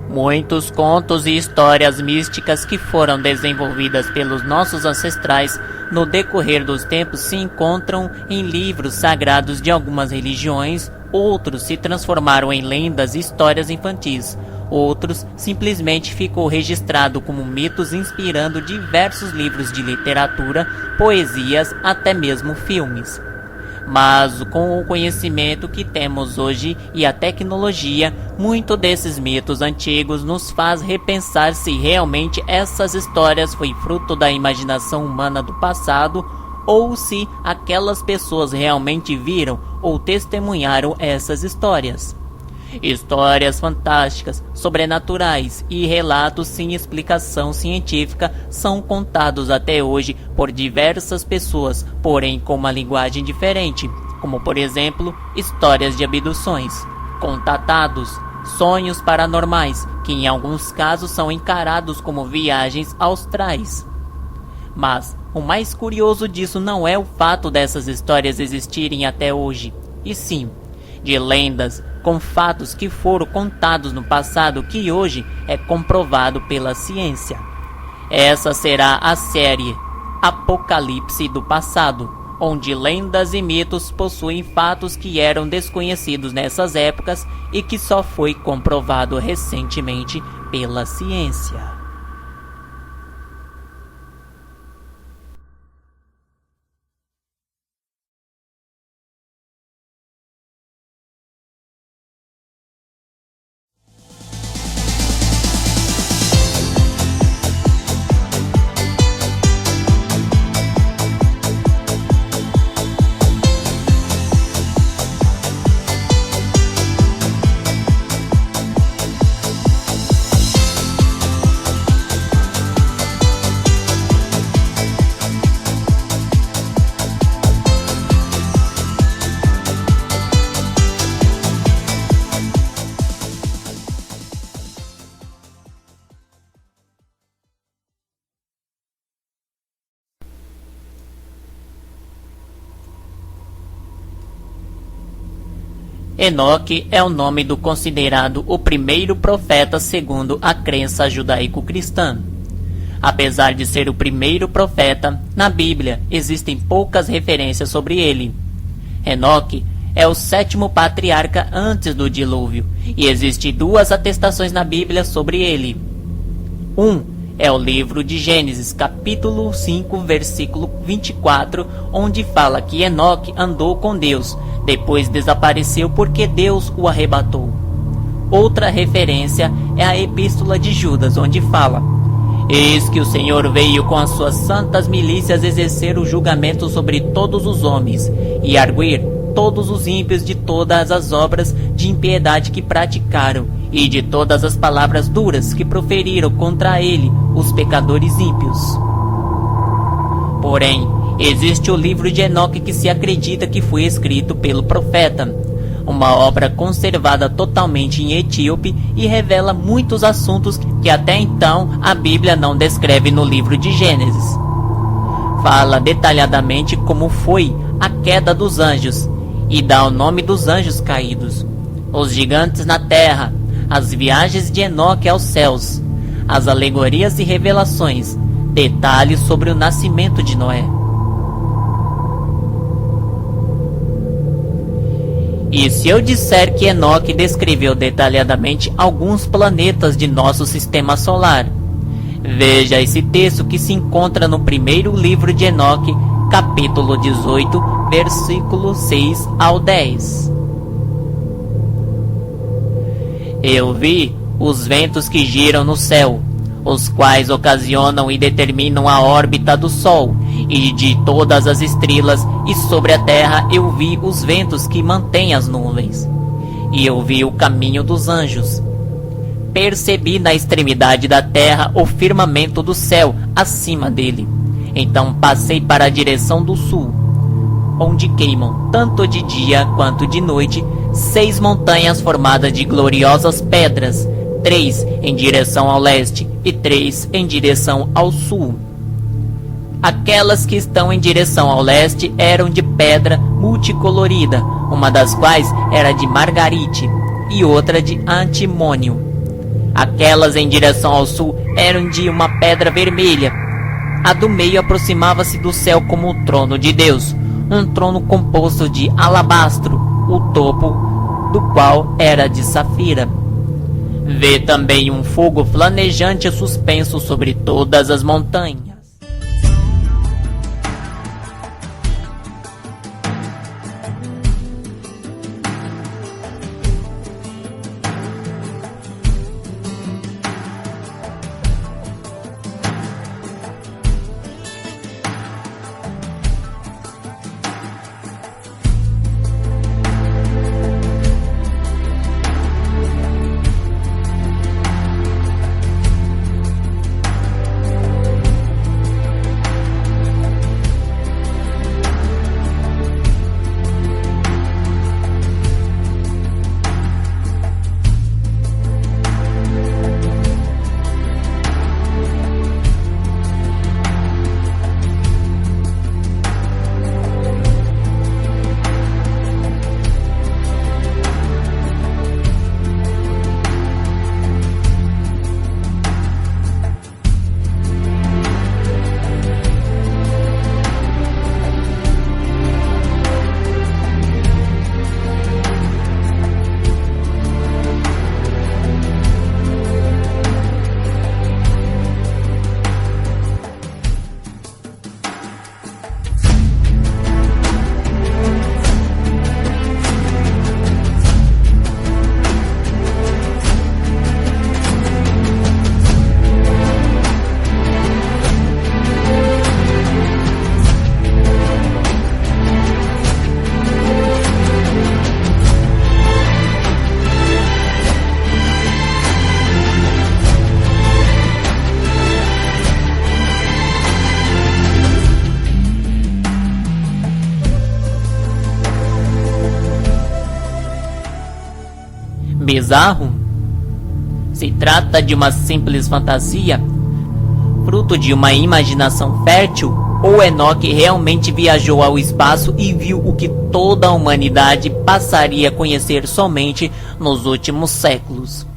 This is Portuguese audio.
Muitos contos e histórias místicas que foram desenvolvidas pelos nossos ancestrais no decorrer dos tempos se encontram em livros sagrados de algumas religiões, outros se transformaram em lendas e histórias infantis, outros simplesmente ficou registrado como mitos inspirando diversos livros de literatura, poesias, até mesmo filmes. Mas com o conhecimento que temos hoje e a tecnologia, muito desses mitos antigos nos faz repensar se realmente essas histórias foi fruto da imaginação humana do passado ou se aquelas pessoas realmente viram ou testemunharam essas histórias. Histórias fantásticas, sobrenaturais e relatos sem explicação científica são contados até hoje por diversas pessoas, porém com uma linguagem diferente, como por exemplo, histórias de abduções, contatados, sonhos paranormais, que em alguns casos são encarados como viagens astrais. Mas o mais curioso disso não é o fato dessas histórias existirem até hoje, e sim de lendas com fatos que foram contados no passado que hoje é comprovado pela ciência. Essa será a série Apocalipse do Passado, onde lendas e mitos possuem fatos que eram desconhecidos nessas épocas e que só foi comprovado recentemente pela ciência. Enoque é o nome do considerado o primeiro profeta segundo a crença judaico-cristã. Apesar de ser o primeiro profeta, na Bíblia existem poucas referências sobre ele. Enoque é o sétimo patriarca antes do dilúvio, e existem duas atestações na Bíblia sobre ele. É o livro de Gênesis, capítulo 5, versículo 24, onde fala que Enoque andou com Deus, depois desapareceu porque Deus o arrebatou. Outra referência é a Epístola de Judas, onde fala: Eis que o Senhor veio com as suas santas milícias exercer o julgamento sobre todos os homens, e arguir todos os ímpios de todas as obras de impiedade que praticaram, e de todas as palavras duras que proferiram contra ele os pecadores ímpios. Porém, existe o livro de Enoque que se acredita que foi escrito pelo profeta, uma obra conservada totalmente em etíope e revela muitos assuntos que até então a Bíblia não descreve no livro de Gênesis. Fala detalhadamente como foi a queda dos anjos e dá o nome dos anjos caídos, os gigantes na terra, as viagens de Enoque aos céus, as alegorias e revelações, detalhes sobre o nascimento de Noé. E se eu disser que Enoque descreveu detalhadamente alguns planetas de nosso sistema solar? Veja esse texto que se encontra no primeiro livro de Enoque, capítulo 18, versículo 6 ao 10. Eu vi os ventos que giram no céu, os quais ocasionam e determinam a órbita do Sol e de todas as estrelas, e sobre a terra eu vi os ventos que mantêm as nuvens. E eu vi o caminho dos anjos. Percebi na extremidade da terra o firmamento do céu acima dele. Então passei para a direção do sul, onde queimam, tanto de dia quanto de noite, 6 montanhas formadas de gloriosas pedras, 3 em direção ao leste e 3 em direção ao sul. Aquelas que estão em direção ao leste eram de pedra multicolorida, uma das quais era de margarite e outra de antimônio. Aquelas em direção ao sul eram de uma pedra vermelha. A do meio aproximava-se do céu como o trono de Deus, um trono composto de alabastro, o topo do qual era de safira. Vê também um fogo flamejante suspenso sobre todas as montanhas. Bizarro? Se trata de uma simples fantasia, fruto de uma imaginação fértil, ou Enoque realmente viajou ao espaço e viu o que toda a humanidade passaria a conhecer somente nos últimos séculos?